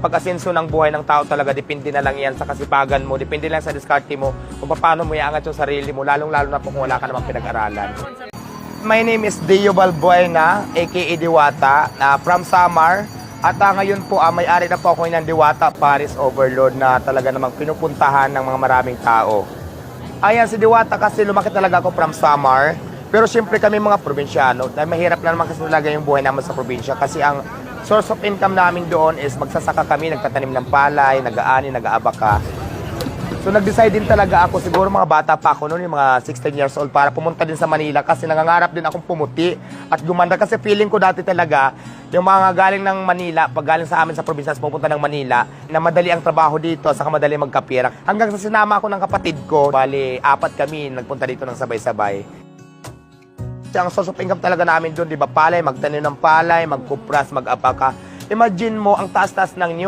pag-asenso ng buhay ng tao talaga, depende na lang yan sa kasipagan mo, depende lang sa diskarte mo, kung paano mo iangat yung sarili mo, lalong-lalo na po kung wala ka namang pinag-aralan. My name is Dio Balbuena, aka Diwata, na from Samar. At ngayon po, may-ari na po ako ng Diwata Paris Overload na talaga namang pinupuntahan ng mga maraming tao. Ayan, si Diwata kasi lumaki talaga ako from Samar. Pero siyempre kami mga probinsyano, dahil mahirap na naman kasi talaga yung buhay naman sa probinsya kasi ang source of income namin doon is magsasaka kami, nagtatanim ng palay, nag-aani, nag-aabaka. So nag-decide din talaga ako, siguro mga bata pa ako noon, yung mga 16 years old, para pumunta din sa Manila kasi nangangarap din akong pumuti at gumanda kasi feeling ko dati talaga, yung mga galing ng Manila, pag galing sa amin sa probinsya, pupunta ng Manila, na madali ang trabaho dito, saka madali magkapira. Hanggang sa sinama ako ng kapatid ko, bali, 4 kami, nagpunta dito ng sabay-sabay. Ang source of income talaga namin doon, di ba, palay, magtanim ng palay, magkupras, mag-apaka. Imagine mo, ang taas-taas ng